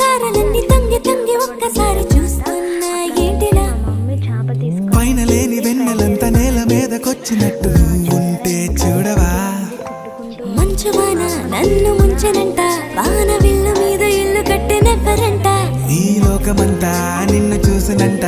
తారలన్నీ తంగి తంగి ఒక్కసారి చూస్తున్నా ఏంటిలా పైన లేని వెన్నెలంతా నేల మీదకొచ్చినట్టు ఉంటే చూడవా మంచువాన నన్ను ముంచనంట వాన విల్లు మీద ఇల్లు కట్టినెవ్వరంట ఈ లోకమంతా నిన్ను చూసినంట